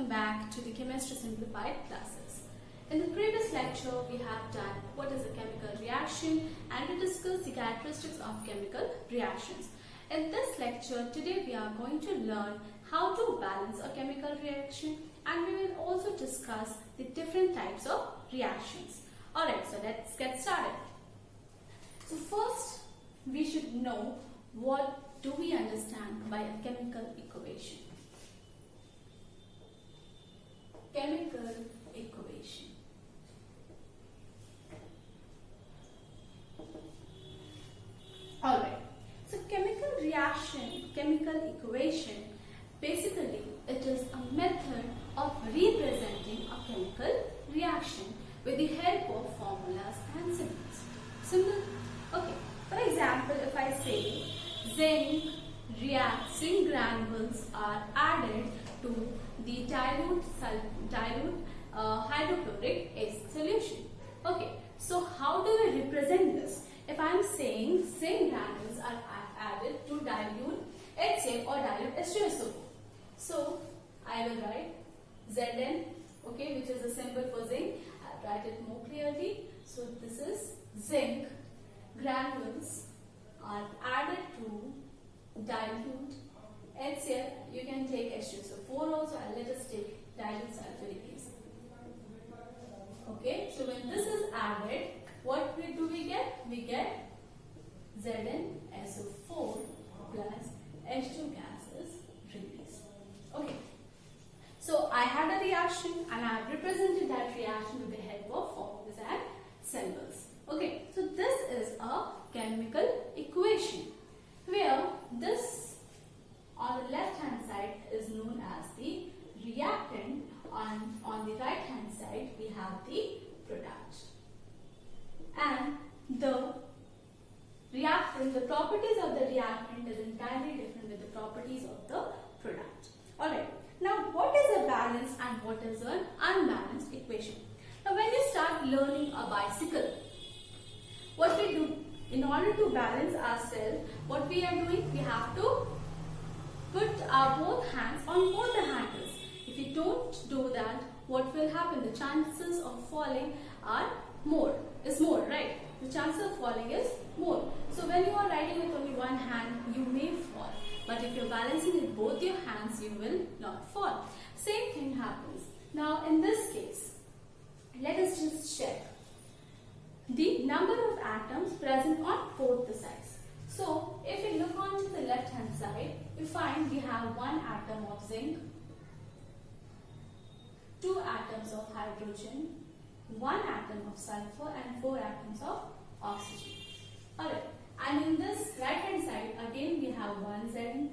back to the Chemistry Simplified classes. In the previous lecture, we have done what is a chemical reaction and we discussed the characteristics of chemical reactions. In this lecture, today we are going to learn how to balance a chemical reaction and we will also discuss the different types of reactions. Alright, so let's get started. So first, we should know what do we understand by a chemical equation. Chemical equation. Alright, so chemical reaction, chemical equation, basically it is a method of representing a chemical reaction with the help of formulas and symbols. Simple? Okay, for example, if I say zinc granules are added to the dilute hydrochloric acid solution. Okay, so how do we represent this? If I am saying zinc granules are added to dilute HCl or dilute H2SO4. So I will write Zn, okay, which is a symbol for zinc. I'll write it more clearly. So this is zinc granules are added to dilute HCl. You can take H2SO4 also, and let us take dilute sulfuric acid. Okay, so when this is added, what do we get? We get ZnSO4 plus H2 gas is released. Okay, so I had a reaction and I have represented that reaction with the help of formulas and symbols. Okay, so this is a chemical equation where this on the left hand side is known as the reactant, and on the right hand side we have the product. And the reactant, the properties of the reactant is entirely different with the properties of the product. Alright, now what is a balanced and what is an unbalanced equation? Now when you start learning a bicycle, what we do in order to balance ourselves, what we are doing, we have to put our both hands on both the handles. If you don't do that, what will happen? The chances of falling are more, right? The chances of falling is more. So when you are riding with only one hand, you may fall. But if you're balancing with both your hands, you will not fall. Same thing happens. Now in this case, let us just check the number of atoms present on both the sides. So if we look on to the left hand side, we find we have one atom of zinc, two atoms of hydrogen, one atom of sulfur and four atoms of oxygen. Alright, and in this right hand side again we have one zinc,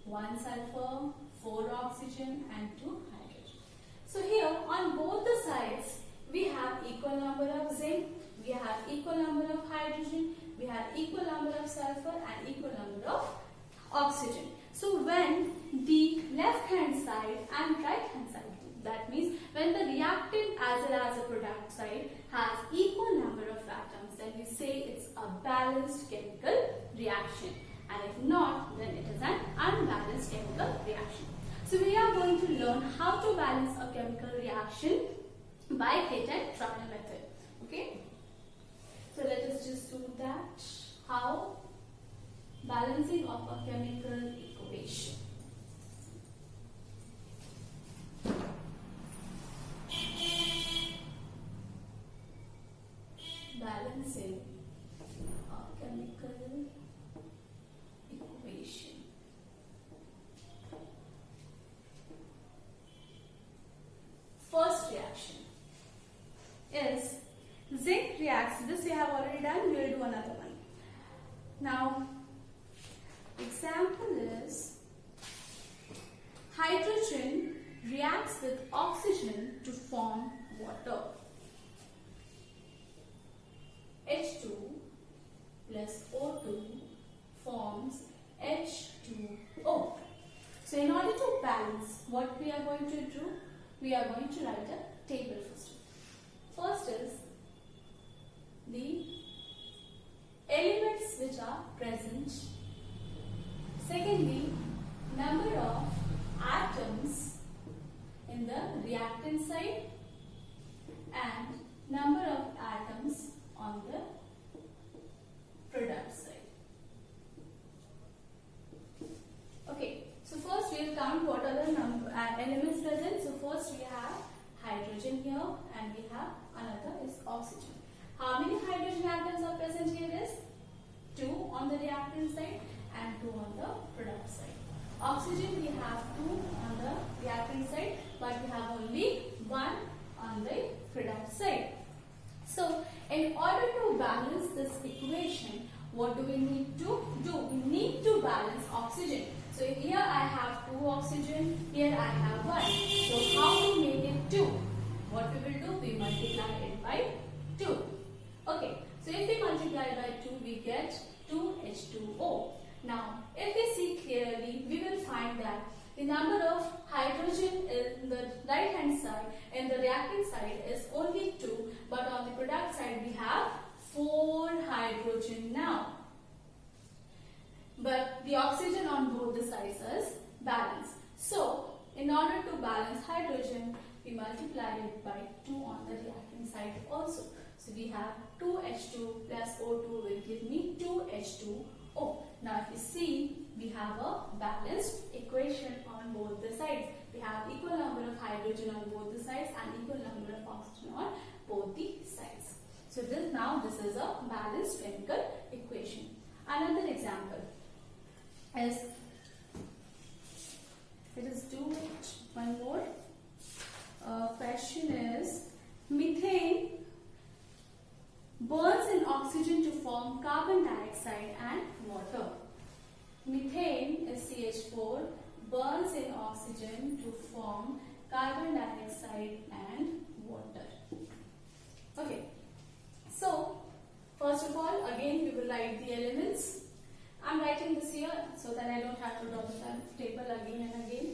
one sulfur, four oxygen and two hydrogen. So here on both the sides we have equal number of zinc, we have equal number of hydrogen, we have equal number of sulfur and equal number of oxygen. So when the left hand side and right hand side, that means when the reactant as well as the product side has equal number of atoms, then we say it's a balanced chemical reaction. And if not, then it is an unbalanced chemical reaction. So we are going to learn how to balance a chemical reaction by Haidt-Trunnell method. Okay? So let us just do that. How? Balancing of a chemical equation. Balancing a chemical equation. First reaction is zinc reacts. This we have already done. We will do another one. Now, example is hydrogen reacts with oxygen to form water. H2 plus O2 forms H2O. So in order to balance, what we are going to do? We are going to write a table first. First is the elements which are present. Secondly, number of atoms in will count what are the elements present. So first we have hydrogen here and we have another is oxygen. How many hydrogen atoms are present here is 2 on the reactant side and 2 on the product side. Oxygen we have 2 on the reactant side but we have only 1 on the product side. So in order to balance this equation, what do we need to do? We need to balance oxygen. So here I have 2 oxygen, here I have 1. So how to make it 2? What we will do? We multiply it by 2. Okay, so if we multiply by 2, we get 2H2O. Now, if we see clearly, we will find that the number of hydrogen in the right hand side and the reactant side is only 2, but on the product side we have 4 hydrogen now. But the oxygen on both the sides is balanced. So, in order to balance hydrogen, we multiply it by 2 on the reactant side also. So, we have 2H2 plus O2 will give me 2H2O. Now, if you see, we have a balanced equation on both the sides. We have equal number of hydrogen on both the sides and equal number of oxygen on both the sides. So, this is a balanced chemical equation. Another example is, let us do it one more. Question is, methane burns in oxygen to form carbon dioxide and water. Methane is CH4, burns in oxygen to form carbon dioxide and water. Okay, so first of all, again we will write the elements. I am writing this here so that I don't have to draw the table again and again.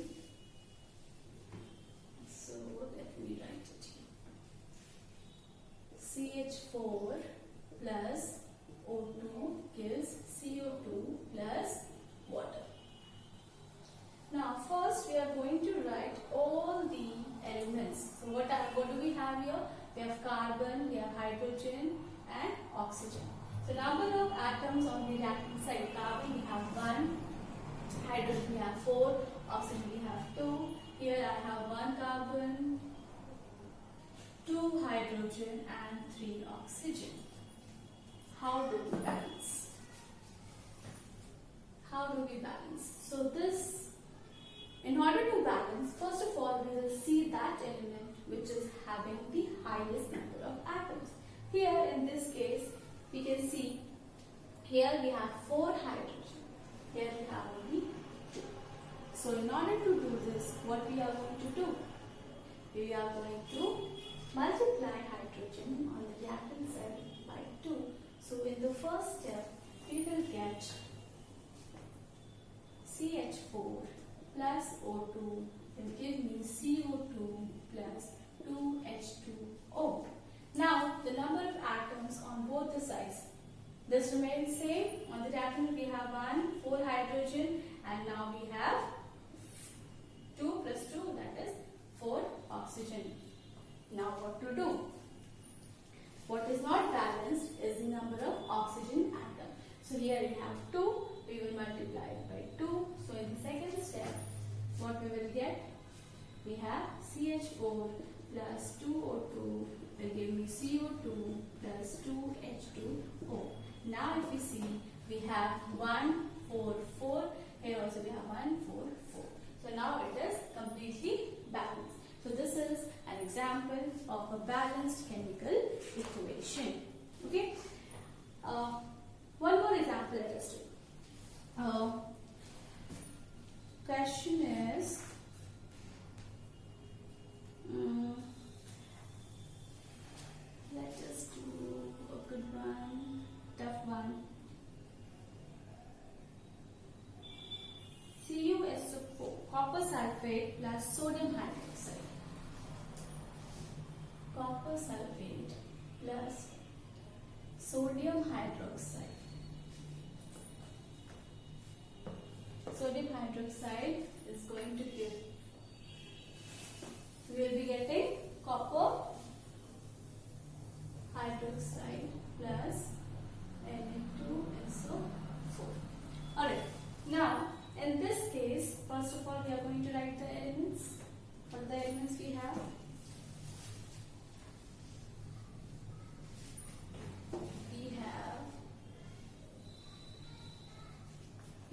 So let me write it here. CH4 plus O2 gives CO2 plus water. Now first we are going to write all the elements. So what do we have here? We have carbon, we have hydrogen and oxygen. So number of atoms on the reactant side, carbon we have 1, hydrogen we have 4, oxygen we have 2. Here I have 1 carbon, 2 hydrogen and 3 oxygen. How do we balance? How do we balance? So this, in order to balance, first of all we will see that element which is having the highest number of atoms. Here in this case, we can see here we have 4 hydrogen, here we have only 2. So in order to do this, what we are going to do? We are going to multiply hydrogen on the reactant side by 2. So in the first step, we will get CH4 plus O2 will give me CO2 plus 2H2O. Now, the number of atoms on both the sides, this remains same. On the reactant we have 1, 4 hydrogen, and now we have 2 plus 2, that is 4 oxygen. Now what to do? What is not balanced is the number of oxygen atoms. So here we have 2, we will multiply it by 2. So in the second step, what we will get? We have CH4 plus 2O2 will give me CO2 plus 2H2O. Now if we see, we have 1, 4, 4. Here also we have 1, 4, 4. So now it is completely balanced. So this is an example of a balanced chemical equation. Okay. One more example let us do. Question is, let us do a good one, tough one. CuSO4, copper sulfate plus sodium hydroxide. Copper sulfate plus sodium hydroxide. Sodium hydroxide is going to give, we will be getting copper hydroxide plus Na2SO4. Alright, now In this case, first of all, we are going to write the elements. What are the elements we have?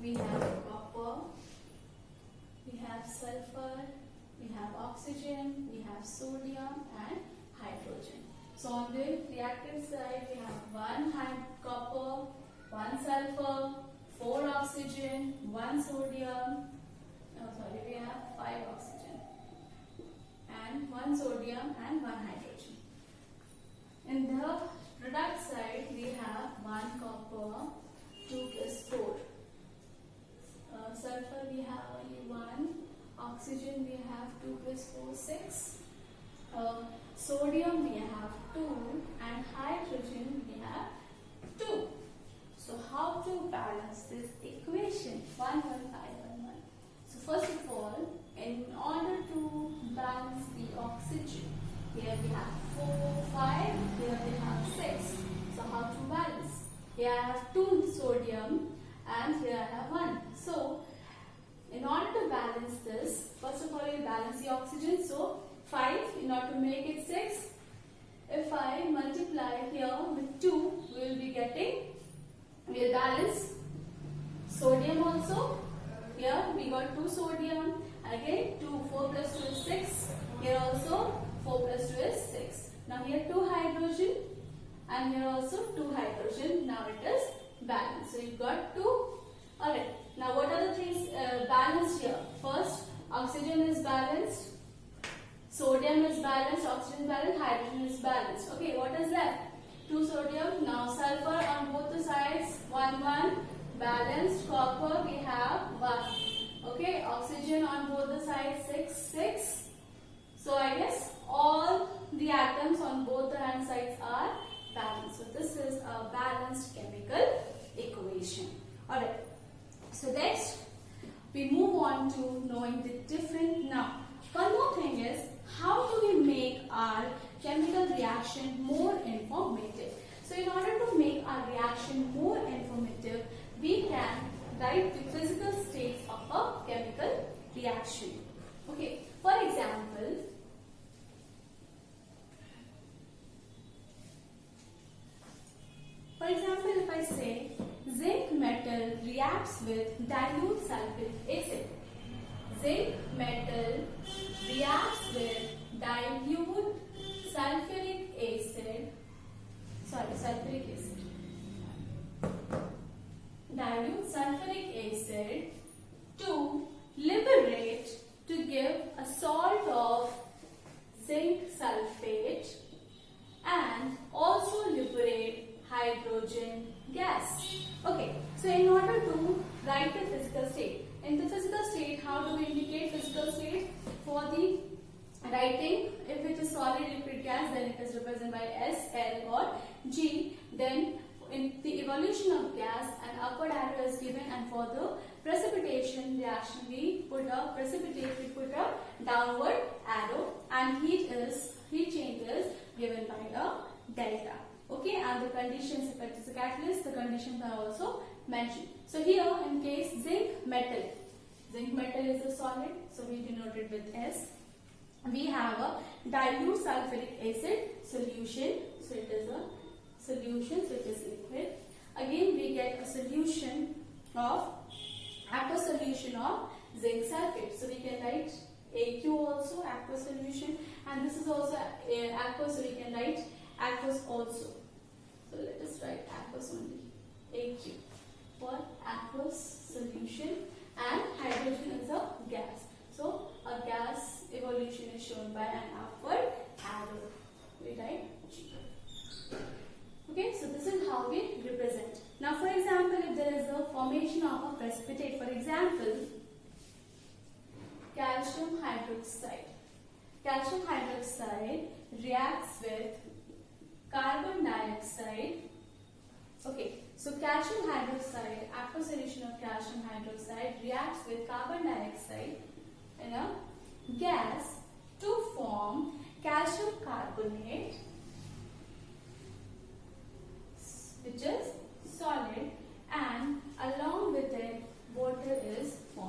We have copper, we have sulfur, we have oxygen, we have sodium and hydrogen. So on the reactant side, we have 1 copper, 1 sulfur, 4 oxygen, 1 sodium, we have 5 oxygen, and 1 sodium and 1 hydrogen. In the product side, we have 1 copper, 2 plus 4. Sulfur we have only 1, oxygen we have 2 plus 4, 6, sodium we have 2, and hydrogen we have 2. So how to balance this equation? 1, 1, 5, 1, 1. So first of all, in order to balance the oxygen, here we have 4, 5, here we have 6. So how to balance? Here I have 2 sodium and here I have 1. So in order to balance this, first of all we balance the oxygen. So 5, in order to make it 6, if I multiply here with 2, we will be getting, we will balance sodium also. Here we got 2 sodium, again 4 plus 2 is 6, here also 4 plus 2 is 6. Now here 2 hydrogen and here also 2 hydrogen. Now it is balanced. So you got 2. Alright. Now what are the things balanced here? First, oxygen is balanced, sodium is balanced, oxygen is balanced, hydrogen is balanced. Okay, what is left? 2 sodium. Now sulfur on both the sides, 1, 1, balanced. Copper we have 1. Okay, oxygen on both the sides, 6, 6. So I guess all the atoms on both the hand sides are balanced. So this is a balanced chemical equation. Alright. So next, we move on to knowing the different. Now, one more thing is, how do we make our chemical reaction more informative? So in order to make our reaction more informative, we can write the physical states of a chemical reaction. Okay, for example, if I say zinc metal reacts with dilute sulfuric acid. Zinc metal reacts with dilute sulfuric acid. Dilute sulfuric acid to liberate, to give a salt of zinc sulfate and also liberate hydrogen gas. Okay, so in order to write the physical state, in the physical state, how do we indicate physical state? For the writing, if it is solid, liquid, gas, then it is represented by S, L or G. Then in the evolution of gas, an upward arrow is given, and for the precipitation reaction, we put a downward arrow, and heat change is given by a delta. Okay, and the conditions, if it is a catalyst, the conditions are also mentioned. So here, in case zinc metal is a solid, so we denote it with S. We have a dilute sulfuric acid solution, so it is a solution, so it is liquid. Again, we get a solution of, aqueous solution of zinc sulfate. So we can write AQ also, aqueous solution, and this is also aqueous, so we can write aqueous also. So let us write aqueous only, AQ, for aqueous solution, and hydrogen is a gas. So a gas evolution is shown by an upward arrow. We write G. Okay, so this is how we represent. Now for example, if there is a formation of a precipitate, for example, calcium hydroxide. Calcium hydroxide reacts with carbon dioxide. Okay, so calcium hydroxide, aqueous solution of calcium hydroxide reacts with carbon dioxide in a gas to form calcium carbonate, which is solid, and along with it water is formed.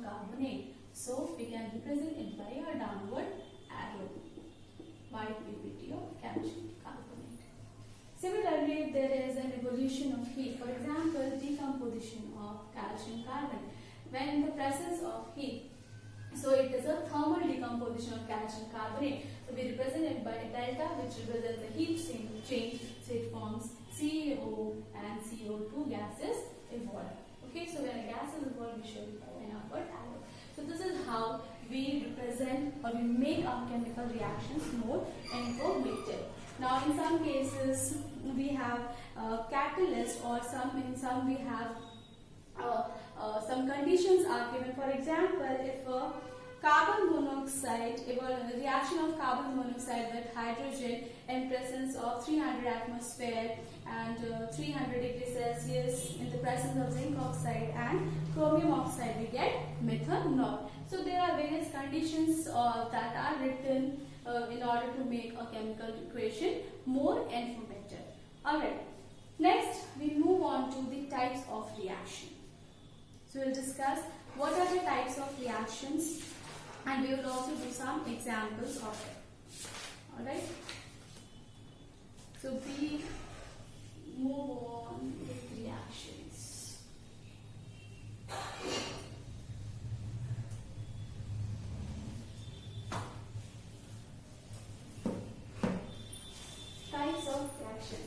carbonate. So we can represent it by a downward arrow. White PPT of calcium carbonate. Similarly, there is an evolution of heat. For example, decomposition of calcium carbonate. When in the presence of heat, so it is a thermal decomposition of calcium carbonate. So we represent it by delta, which represents the heat change. So it forms CO and CO2 gases evolve. Okay, so when a gas is evolved, we show it by an upward arrow. So this is how we represent or we make our chemical reactions more informative. Now, in some cases, we have catalyst, or in some we have some conditions are given. For example, if a carbon monoxide, a reaction of carbon monoxide with hydrogen in presence of 300 atmosphere and 300 degrees Celsius in the presence of zinc oxide and chromium oxide, we get methanol. So there are various conditions that are written in order to make a chemical equation more informative. Alright, next we move on to the types of reaction. So we'll discuss what are the types of reactions, and we will also do some examples of it. Alright. So we move on with reactions. Types of reaction.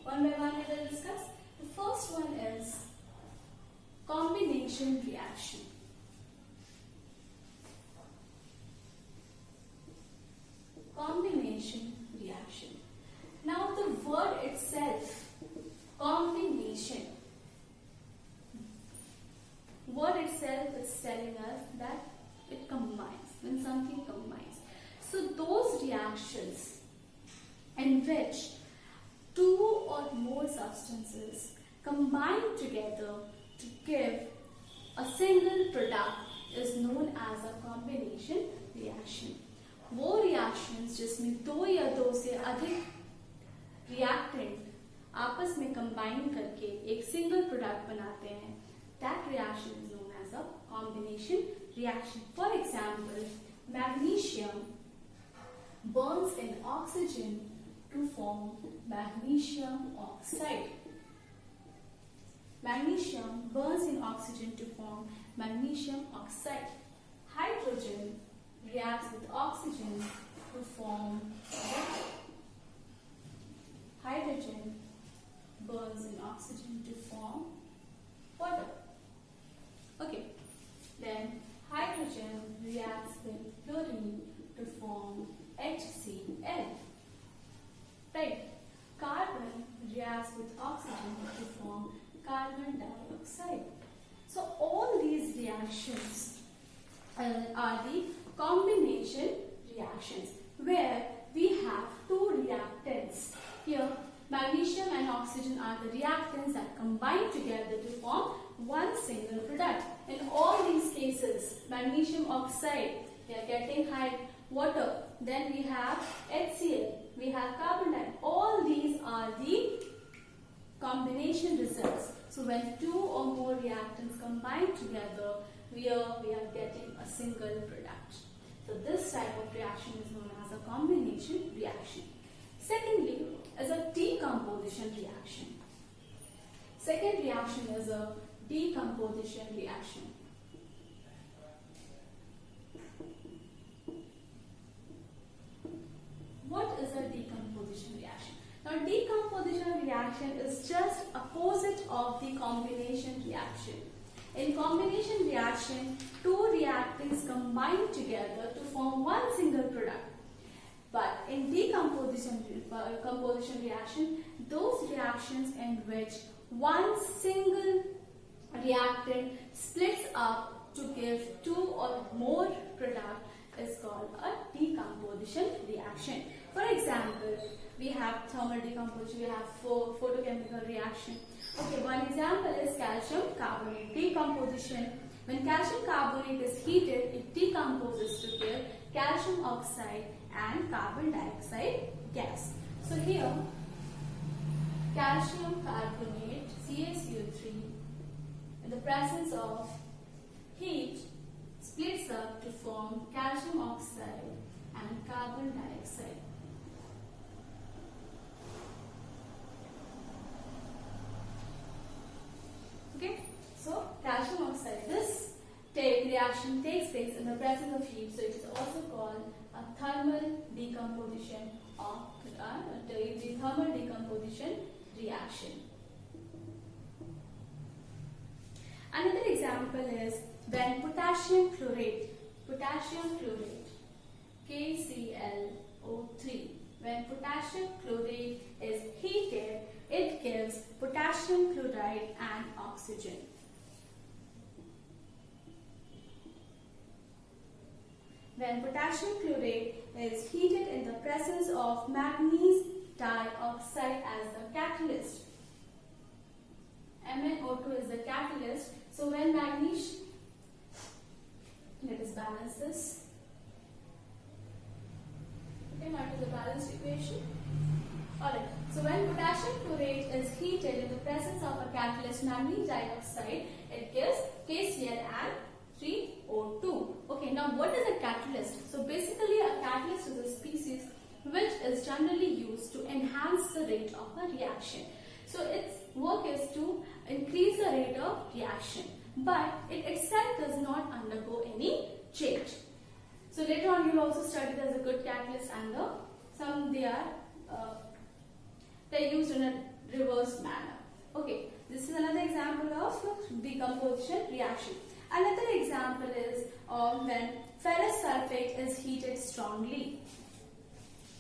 One by one we will discuss. The first one is combination reaction. Combination reaction. Now the word itself, combination, word itself is telling us that it combines, when something combines. So those reactions in which two or more substances combine together to give a single product is known as a combination reaction. वो reactions जिसमें दो या दो से अधिक reactant आपस में combine करके एक single product बनाते हैं, that reaction is known as a combination reaction. For example, magnesium burns in oxygen to form magnesium oxide. Magnesium burns in oxygen to form magnesium oxide. Hydrogen reacts with oxygen to form water. Hydrogen burns in oxygen to form water. Okay. Then hydrogen reacts with chlorine to form HCl. Right. Carbon reacts with oxygen to form carbon dioxide. So all these reactions are the combination reactions where we have two reactants. Here magnesium and oxygen are the reactants that combine together to form one single product. In all these cases, magnesium oxide, we are getting water. Then we have HCl, we have carbon dioxide. All these are the combination results. So when two or more reactants combine together, we are getting a single product. So this type of reaction is known as a combination reaction. Secondly, is a decomposition reaction. Second reaction is a decomposition reaction. What is a decomposition reaction? Now, decomposition reaction is just opposite of the combination reaction. In combination reaction, two reactants combine together to form one single product. But in decomposition composition reaction, those reactions in which one single reactant splits up to give two or more product is called a decomposition reaction. For example, we have thermal decomposition, we have photochemical reaction. Okay, one example is calcium carbonate decomposition. When calcium carbonate is heated, it decomposes to give calcium oxide and carbon dioxide gas. So here calcium carbonate CaCO3 in the presence of heat splits up to form calcium oxide and carbon dioxide. Okay, so calcium oxide, this reaction takes place in the presence of heat, so it is also called a thermal decomposition or the thermal decomposition reaction. Another example is when potassium chlorate KClO3, when potassium chlorate is heated, it gives potassium chloride and oxygen. When potassium chlorate is heated in the presence of manganese dioxide as the catalyst, MnO2 is the catalyst. So when magnesium, let us balance this. Okay, now to the balanced equation. Alright, so when potassium chlorate is heated in the presence of a catalyst manganese dioxide, it gives KCl and 3O2. Okay, now what is a catalyst? So basically a catalyst is a species which is generally used to enhance the rate of a reaction. So its work is to increase the rate of reaction, but it itself does not undergo any change. So later on you will also study there's a good catalyst and they're used in a reverse manner. Okay, this is another example of decomposition reaction. Another example is when ferrous sulfate is heated strongly.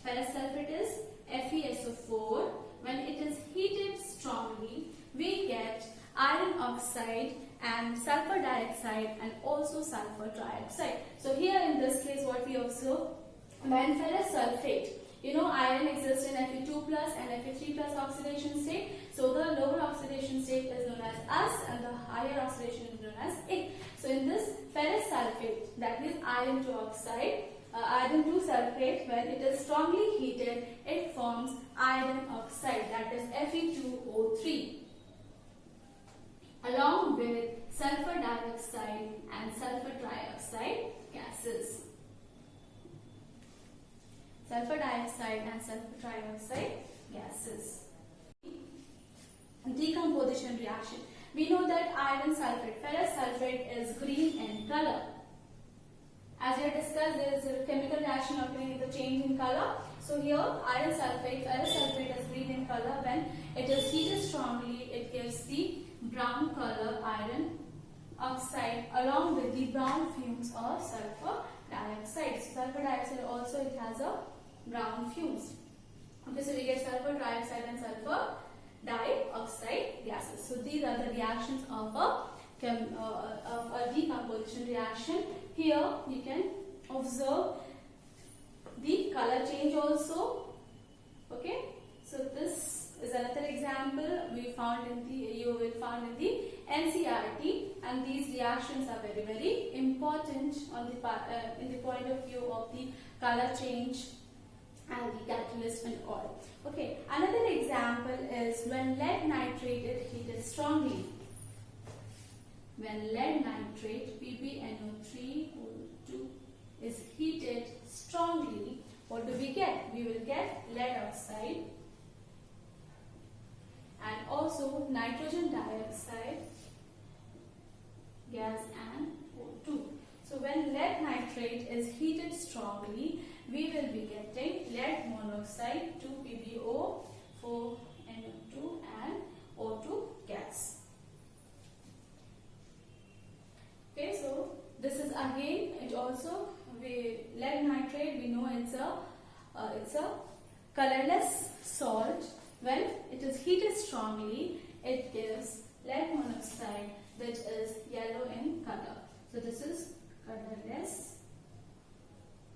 Ferrous sulfate is FeSO4. When it is heated strongly, we get iron oxide and sulfur dioxide and also sulfur trioxide. So here in this case what we observe, when ferrous sulfate, iron exists in Fe2 plus and Fe3 plus oxidation state. So the lower oxidation state is known as S and the higher oxidation is known as A. So in this ferrous sulfate, that is iron 2 oxide, iron 2 sulfate, when it is strongly heated, it forms iron oxide, that is Fe2O3, along with sulfur dioxide and sulfur trioxide gases. Sulfur dioxide and sulfur trioxide gases. Decomposition reaction. We know that iron sulfate, ferrous sulfate is green in color. As we have discussed, there is a chemical reaction occurring with the change in color. So here iron sulfate, ferrous sulfate is green in color. When it is heated strongly, it gives the brown color iron oxide along with the brown fumes of sulfur dioxide. So sulfur dioxide also it has a brown fumes. Okay, so we get sulfur dioxide and sulfur dioxide gases. So these are the reactions of a decomposition reaction. Here you can observe the color change also. Okay, so this is another example you will find in the NCERT, and these reactions are very, very important on the in the point of view of the color change and the catalyst and all. Okay, another example is when lead nitrate is heated strongly. When lead nitrate PbNO3O2 is heated strongly, what do we get? We will get lead oxide and also nitrogen dioxide gas and O2. So when lead nitrate is heated strongly, we will be getting lead monoxide, 2PbO, 4NO2 and O2 gas. Okay, so this is again, it also, lead nitrate, we know it's a colorless salt. When it is heated strongly, it gives lead monoxide, which is yellow in color. So this is colorless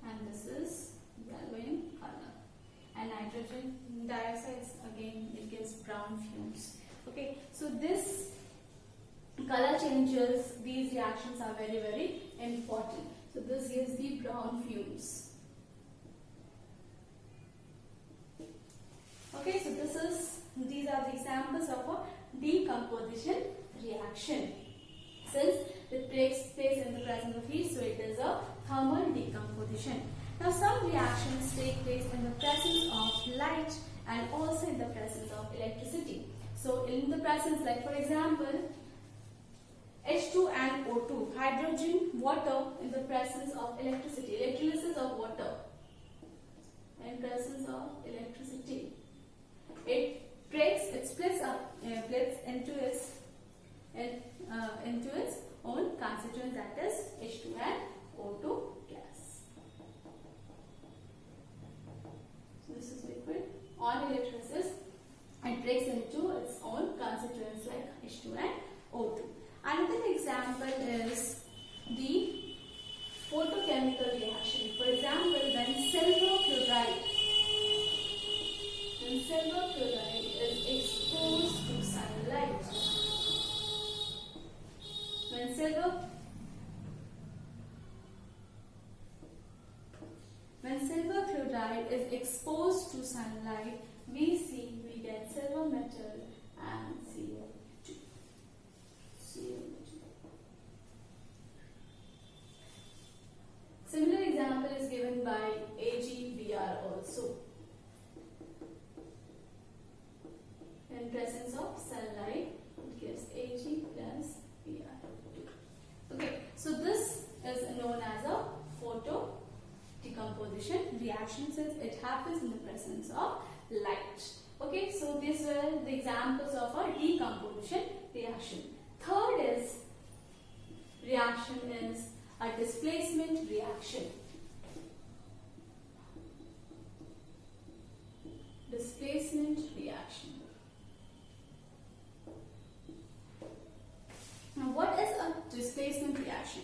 and this is yellow in color. And nitrogen dioxide again, it gives brown fumes. Okay, so this color changes, these reactions are very, very important. So this gives the brown fumes. Okay, so this is These are the examples of a decomposition reaction. Since it takes place in the presence of heat, so it is a thermal decomposition. Now some reactions take place in the presence of light and also in the presence of electricity. So in the presence, like for example, H2 and O2, hydrogen, water in the presence of electricity, electrolysis of water, in presence of electricity. It splits up, splits into its own constituents, that is H2 and O2 gas. So this is liquid. On electrolysis, it breaks into its own constituents like H2 and O2. Another example is the photochemical reaction. For example, when silver chloride is exposed to sunlight, when silver chloride is exposed to sunlight, we get silver metal and CO2. Similar example is given by AgBr also. In presence of sunlight, it gives Ag plus Br2. Okay, so this is known as a photo decomposition reaction since it happens in the presence of light. Okay, so these were the examples of a decomposition reaction. Third reaction is a displacement reaction. Displacement reaction. Now, what is a displacement reaction?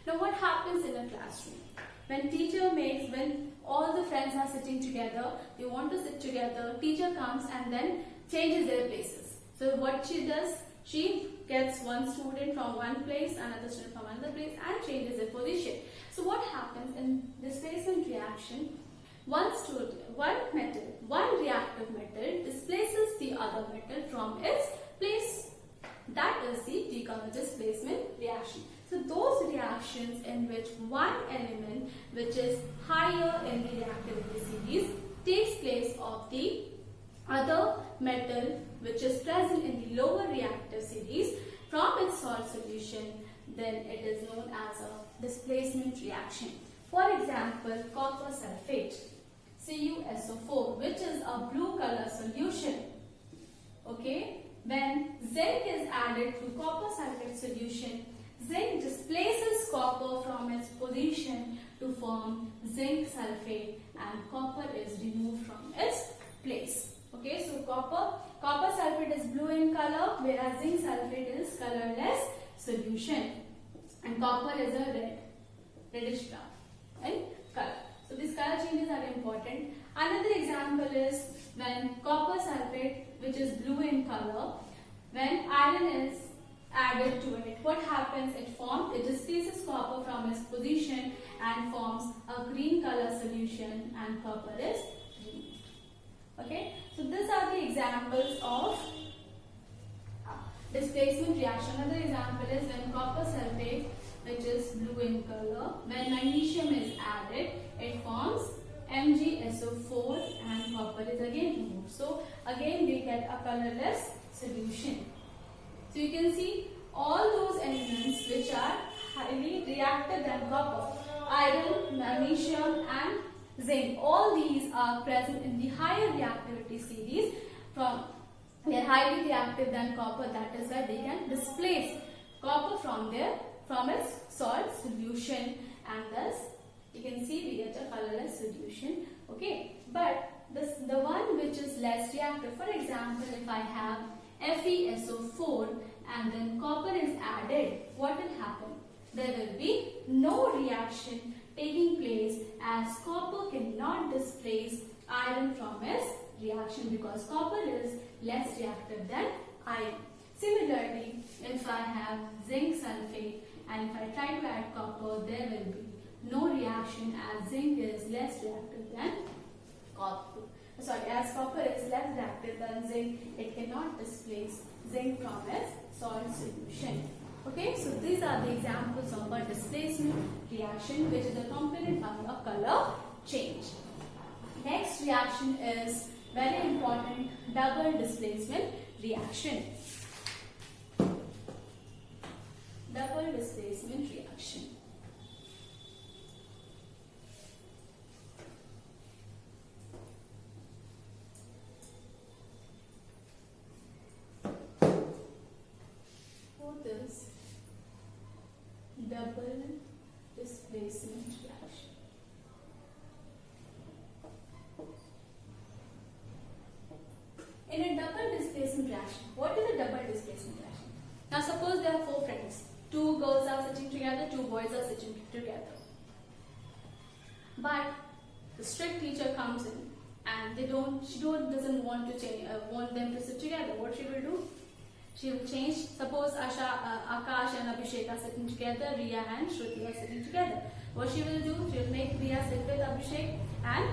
Now, what happens in a classroom? When all the friends are sitting together, they want to sit together, teacher comes and then changes their places. So, what she does, she gets one student from one place, another student from another place and changes their position. So, what happens in displacement reaction? One reactive metal displaces the other metal from its place. That is the displacement reaction. So those reactions in which one element which is higher in the reactivity series takes place of the other metal which is present in the lower reactive series from its salt solution, then it is known as a displacement reaction. For example, copper sulfate, CuSO4, which is a blue color solution. Okay, when zinc is added to copper sulfate solution, zinc displaces copper from its position to form zinc sulfate and copper is removed from its place. Okay, so copper sulfate is blue in color, whereas zinc sulfate is colorless solution and copper is a reddish brown in color. So these color changes are important. Another example is when copper sulfate, which is blue in color, when iron is added to it, what happens? It displaces copper from its position and forms a green color solution and copper is removed. Okay, so these are the examples of displacement reaction. Another example is when copper sulfate, which is blue in color, when magnesium is added, it forms MgSO4 and copper is again removed. So again we get a colorless solution. So you can see all those elements which are highly reactive than copper, iron, magnesium and zinc, all these are present in the higher reactivity series. They are highly reactive than copper, that is why they can displace copper from its salt solution and thus you can see we get a colorless solution. Okay, but the one which is less reactive, for example, if I have FeSO4 and then copper is added, what will happen? There will be no reaction taking place as copper cannot displace iron from its reaction because copper is less reactive than iron. Similarly, if I have zinc sulfate and if I try to add copper, there will be no reaction as zinc is less reactive than copper. as copper is less reactive than zinc, it cannot displace zinc from its salt solution. Okay, so these are the examples of a displacement reaction, which is accompanied by a color change. Next reaction is very important, double displacement reaction. Double displacement reaction. What is double displacement reaction? In a double displacement reaction, what is a double displacement reaction? Now suppose there are 4 friends. 2 girls are sitting together, 2 boys are sitting together. But the strict teacher comes in and she doesn't want them to sit together. What she will do? She will change. Suppose Akash and Abhishek are sitting together, Riya and Shruti are sitting together. What she will do? She will make Riya sit with Abhishek and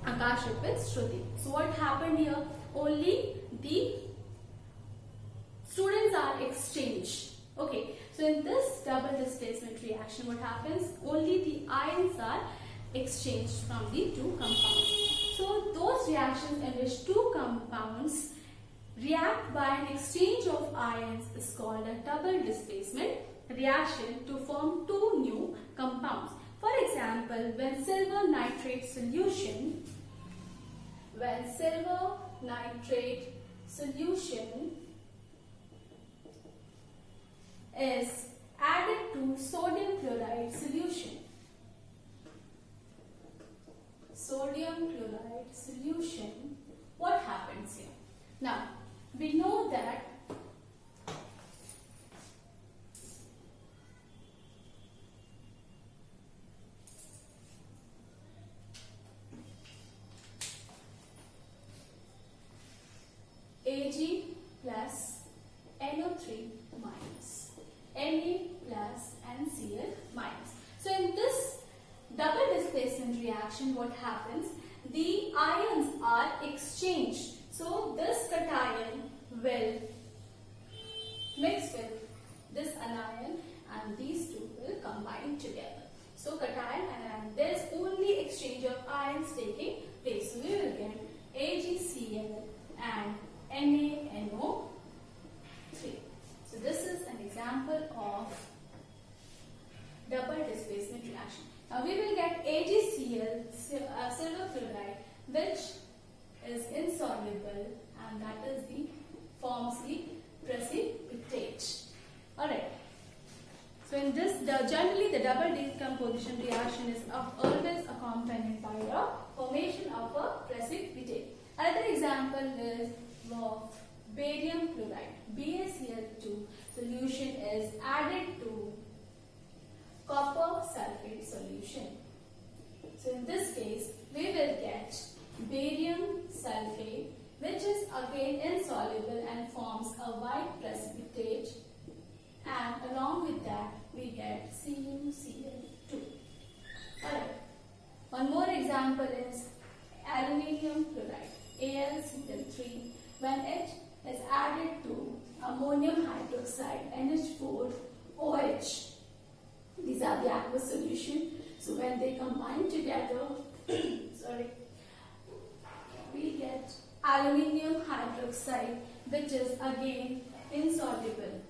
Akash sit with Shruti. So what happened here? Only the students are exchanged. Okay, so in this double displacement reaction, what happens? Only the ions are exchanged from the 2 compounds. So those reactions in which 2 compounds react by an exchange of ions is called a double displacement reaction to form 2 new compounds. For example, when silver nitrate solution is added to sodium chloride solution. What happens here? Now, we know that Ag plus NO3 minus, Na plus and Cl minus. So in this double displacement reaction, what happens? The ions are exchanged. So this cation will mix with this anion and these 2 will combine together. So cation and anion, there is only exchange of ions taking place. So we will get AgCl and NaNO3. So this is an example of double displacement reaction. Now we will get AgCl, silver chloride, which is insoluble, and that is forms the precipitate. Alright. So in this, generally the double decomposition reaction is always accompanied by the formation of a precipitate. Another example is of barium chloride. BaCl2 solution is added to copper sulfate solution. So in this case, we will get barium sulfate, which is again insoluble and forms a white precipitate, and along with that we get CuCl2. Alright. One more example is aluminium chloride, AlCl3, when it is added to ammonium hydroxide, NH4OH. These are the aqueous solution. So when they combine together, we get aluminium hydroxide, which is again insoluble.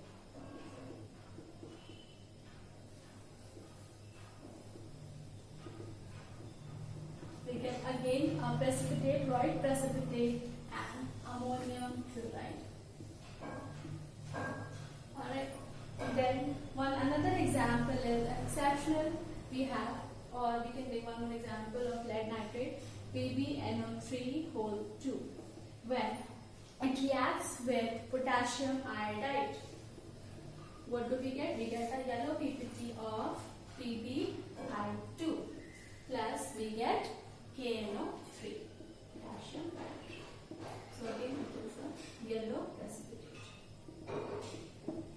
We get again a precipitate, white precipitate, and ammonium chloride. Alright. Then another example is exceptional. We have, or we can take one more example of lead nitrate, PbNO3(2). When it reacts with potassium iodide, what do we get? We get a yellow PPT of PbI2 plus we get KNO3, potassium iodide. So again it is a yellow precipitate.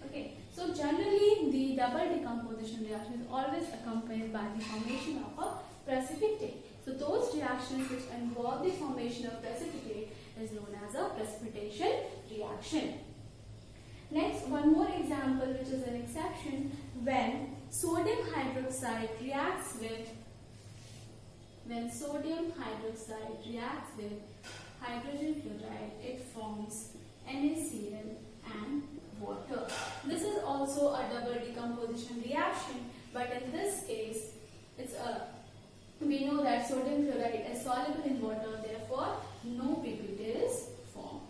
Okay, so generally the double decomposition reaction is always accompanied by the formation of a precipitate. So those reactions which involve the formation of precipitate is known as a precipitation reaction. Next, one more example which is an exception, when sodium hydroxide reacts with hydrogen fluoride, it forms NaCl and water. This is also a double decomposition reaction, but in this case, we know that sodium chloride is soluble in water, therefore no PPT is formed.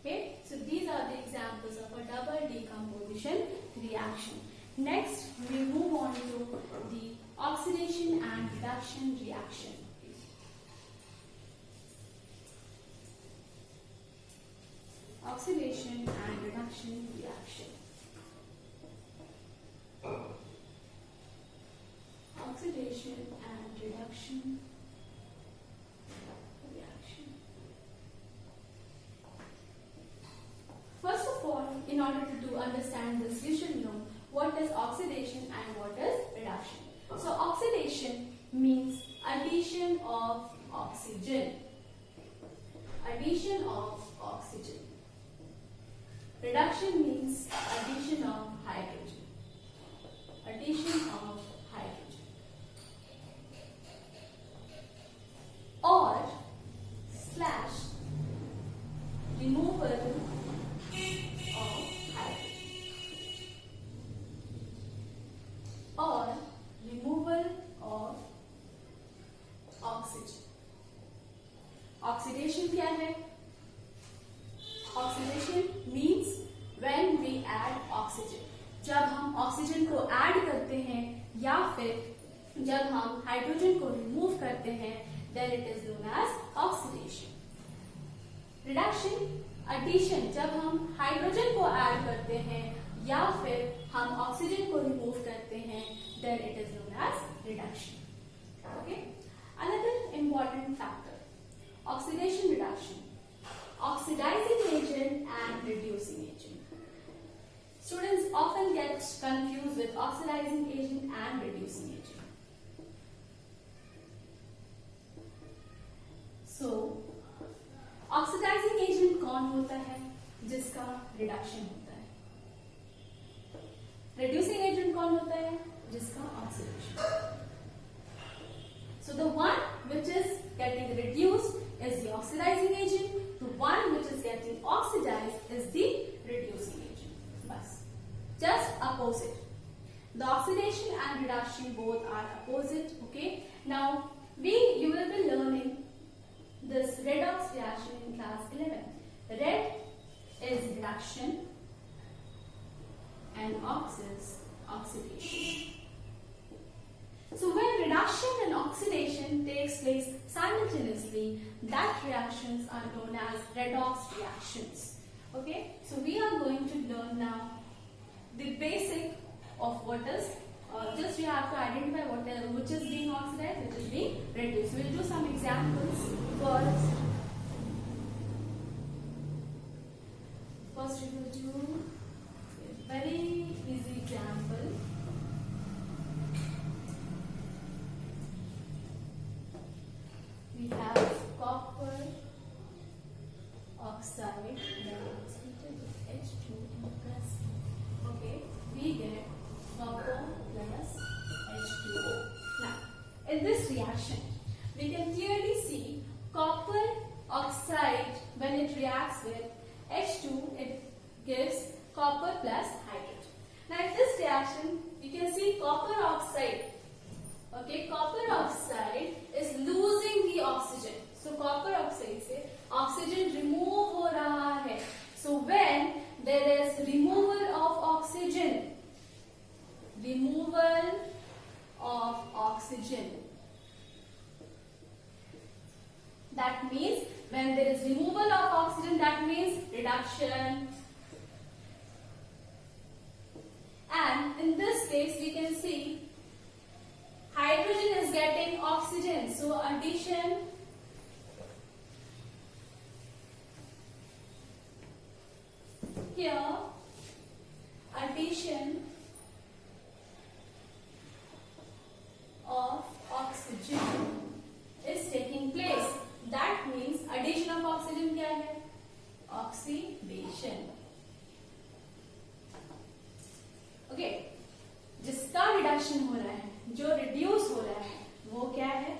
Okay, so these are the examples of a double decomposition reaction. Next, we move on to the oxidation and reduction reaction. Oxidation and reduction reaction. Oxidation and reduction reaction. First of all, in order to understand this, you should know what is oxidation and what is reduction. So oxidation means addition of oxygen. Addition of oxygen. Reduction means addition of hydrogen. Addition of hydrogen. Or slash removal of hydrogen. Or removal of oxygen. Oxidation क्या है? Oxidation means when we add oxygen. जब हम oxygen को add करते हैं या फिर जब हम हाइड्रोजन को रिमूव करते हैं, then it is known as oxidation. Reduction, addition, जब हम हाइड्रोजन को ऐड करते हैं या फिर हम ऑक्सीजन को रिमूव करते हैं, then it is known as reduction. Okay? Another important factor, oxidation reduction. Oxidizing agent and reducing agent. Students often get confused with oxidizing agent and reducing agent. So, oxidizing agent कौन होता है जिसका reduction होता है? Reducing agent कौन होता है जिसका oxidation? So the one which is getting reduced is the oxidizing agent. The one which is getting oxidized is the reducing agent. Bas. Just opposite. The oxidation and reduction both are opposite. Okay. Now you will be learning this redox reaction in class 11. Red is reduction and ox is oxidation. So when reduction and oxidation takes place simultaneously, that reactions are known as redox reactions. Okay, so we are going to learn now the basic of what is, just we have to identify which is being oxidized, which is being reduced. We will do some examples first. First we will do a very easy example. We have copper oxide that is treated with H2 and plus. Okay, we get copper plus H2O. Now, in this reaction, we can clearly see copper oxide, when it reacts with H2, it gives copper plus hydrogen. Now, in this reaction, you can see copper oxide. Okay, copper oxide is losing the oxygen. So copper oxide से oxygen remove हो रहा है. So when there is removal of oxygen, that means when there is removal of oxygen, that means reduction. And in this case, we can see hydrogen is getting oxygen, so addition. Here, addition of reaction हो रहा है, जो reduce हो रहा है, वो क्या है?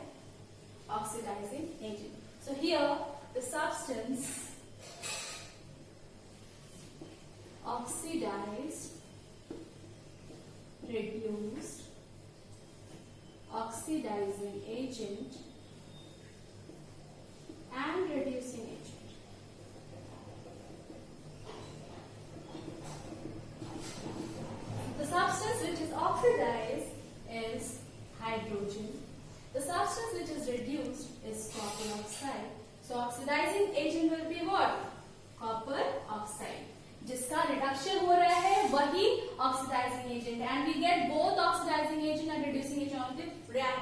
Oxidizing agent. So here the substance oxidized, reduced, oxidizing agent and reducing agent. The substance which is oxidized is hydrogen. The substance which is reduced is copper oxide. So oxidizing agent will be what? Copper oxide. जिसका reduction हो रहा है वही oxidizing agent, and we get both oxidizing agent and reducing agent on the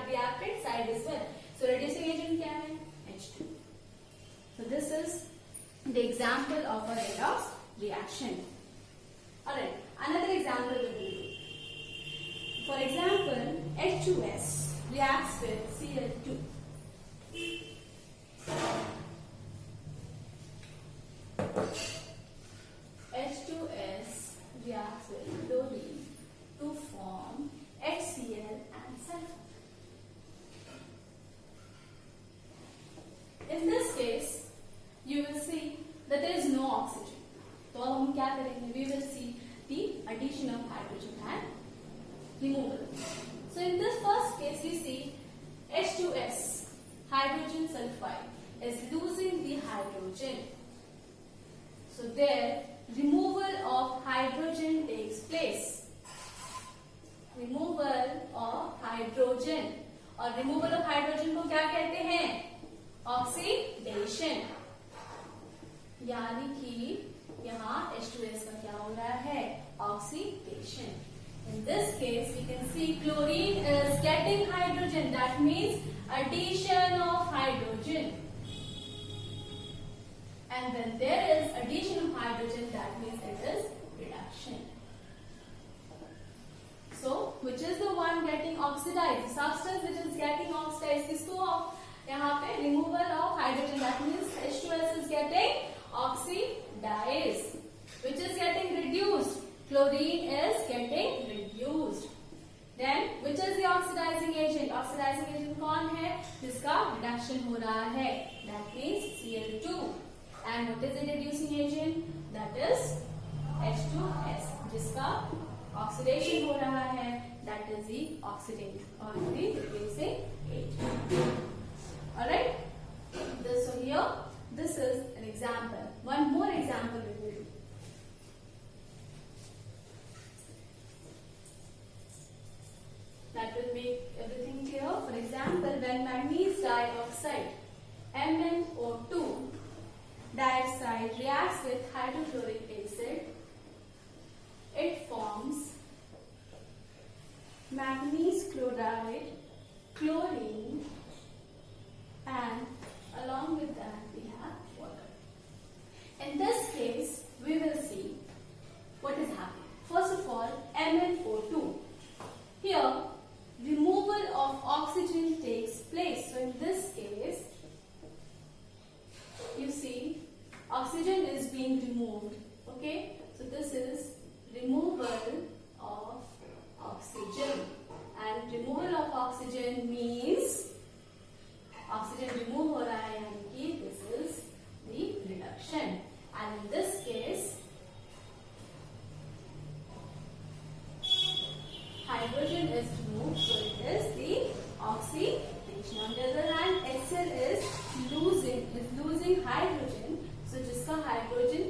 reactant side as well. So reducing agent क्या है? H2. So this is the example of a redox reaction. Alright, another example will be, for example, H2S reacts with Cl2. H2S reacts with chlorine to form HCl and sulfur. In this case, you will see that there is no oxygen. तो अब हम क्या करेंगे? We will see the addition of hydrogen and removal. So in this first case, you see H2S, hydrogen sulfide, is losing the hydrogen. So there, removal of hydrogen takes place. Removal of hydrogen, और removal of hydrogen को क्या कहते हैं? Oxidation. यानी कि यहाँ H2S का क्या हो रहा है? Oxidation. In this case, we can see chlorine is getting hydrogen. That means addition of hydrogen. And when there is addition of hydrogen, that means it is reduction. So, which is the one getting oxidized? The substance which is getting oxidized is to यहाँ पे removal of hydrogen. That means H2S is getting oxidized. Which is getting reduced? Chlorine is getting reduced. Then, which is the oxidizing agent? Oxidizing agent कौन है? जिसका reduction हो रहा है. That means Cl2. And what is the reducing agent? That is H2S, जिसका oxidation हो रहा है. That is the oxidant or the reducing agent. Alright? So here, this is an example. One more example we will do. That will make everything clear. For example, when manganese dioxide, MnO2, dioxide reacts with hydrochloric acid, it forms manganese chloride, chlorine, and along with that we have water. In this case, we will see what is happening. First of all, MnO2. Here, removal of oxygen takes place. So in this case, you see oxygen is being removed. Okay, so this is removal of oxygen, and removal of oxygen means oxygen remove हो रहा है, यानी कि this is the reduction. And in this case, hydrogen is removed, so it is the oxidation. On the other hand, HCl is losing hydrogen, so जिसका hydrogen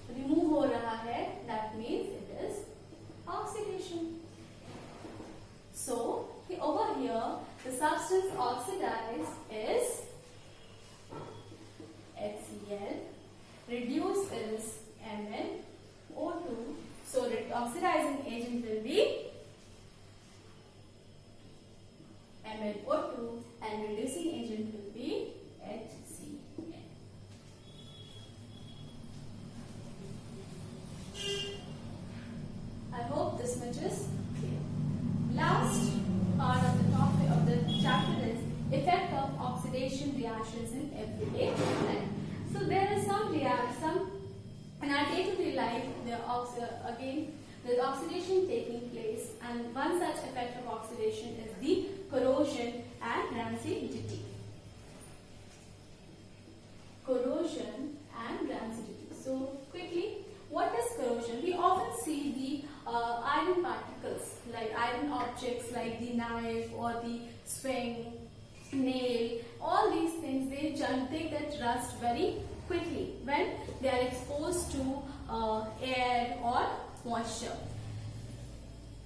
remove हो रहा है, that means it is oxidation. So over here, the substance oxidized is HCl, reduced is MnO2. So the oxidizing agent will be MnO2 and reducing agent will be HCl. I hope this much is clear. Last part of the topic of the chapter is effect of oxidation reactions in everyday life. So there is some in our day-to-day life. Again, there's oxidation taking place, and one such effect of oxidation is the corrosion and rancidity. Corrosion and rancidity. So quickly, what is corrosion? We often see the iron particles, like iron objects like the knife or the swing, nail, all these things, they get rust very quickly when they are exposed to air or moisture.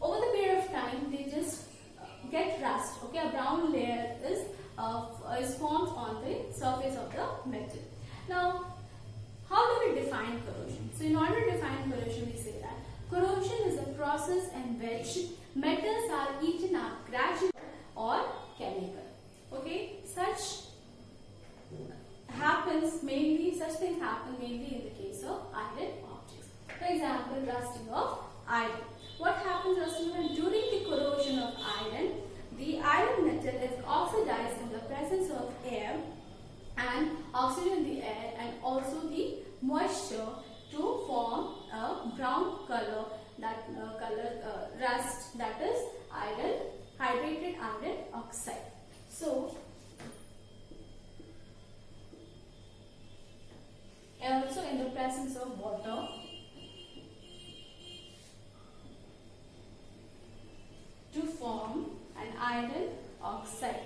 Over the period of time, they just get rust. Okay, a brown layer is formed on the surface of the metal. Now, how do we define corrosion? So, in order to define corrosion, we say that corrosion is a process in which metals are eaten up gradually or chemical. Okay, such things happen mainly in the case of iron objects. For example, rusting of iron. What happens during the corrosion of iron? The iron metal is oxidized in the presence of air and oxygen in the air and also the moisture to form a brown color, rust, that is hydrated iron oxide. So, also in the presence of water, to form an iron oxide.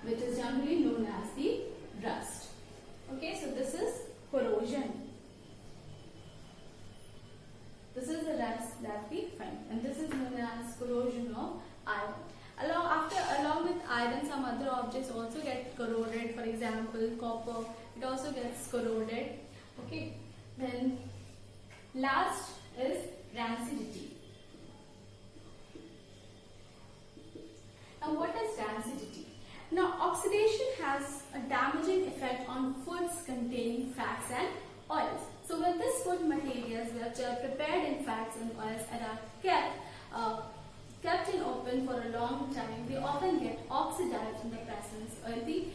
Which is generally known as the rust. Okay, so this is corrosion. This is the rust that we find, and this is known as corrosion of iron. Along with iron, some other objects also get corroded. For example, copper, it also gets corroded. Okay, then last is rancidity. Now, what is rancidity? Now, oxidation has a damaging effect on foods containing fats and oils. So, when these food materials which are prepared in fats and oils and are kept in open for a long time, they often get oxidized in the presence of the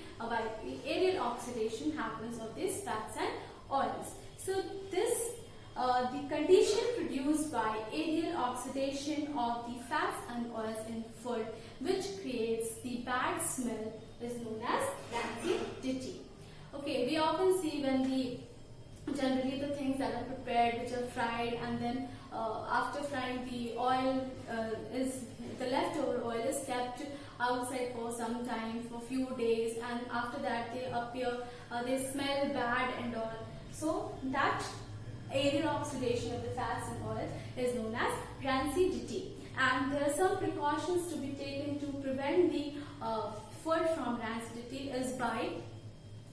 aerial oxidation happens of these fats and oils. So, the condition produced by aerial oxidation of the fats and oils in food, which creates the bad smell, is known as rancidity. Okay, we often see when generally the things that are prepared, which are fried, and then after frying, the leftover oil is kept outside for some time, for few days, and after that they smell bad and all. So that aerial oxidation of the fats and oils is known as rancidity, and there are some precautions to be taken to prevent the food from rancidity.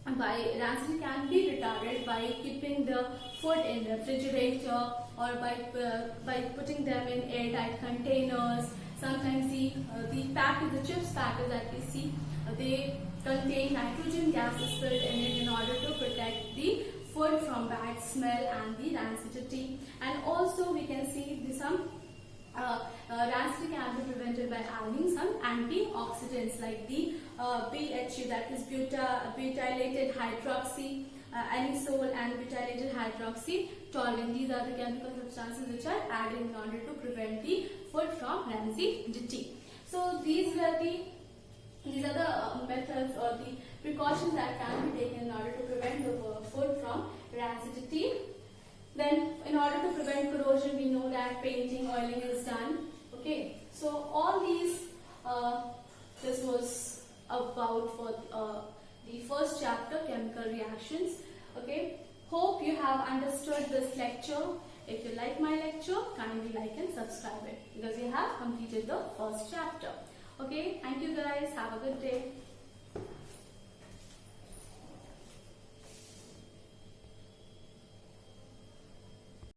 Rancidity can be retarded by keeping the food in refrigerator or by putting them in airtight containers. Sometimes the chips packets that we see, they contain nitrogen gases filled in it in order to protect the food from bad smell and the rancidity. And also we can see some rancidity can be prevented by adding some antioxidants like the BHU, that is butylated hydroxy anisole and butylated hydroxy toluene. These are the chemical substances which are added in order to prevent the food from rancidity. So these are the methods or the precautions that can be taken in order to prevent the food from rancidity. Then, in order to prevent corrosion, we know that painting, oiling is done. Okay, so all these, this was about for the first chapter, chemical reactions. Okay, hope you have understood this lecture. If you like my lecture, kindly like and subscribe it, because you have completed the first chapter. Okay, thank you guys. Have a good day.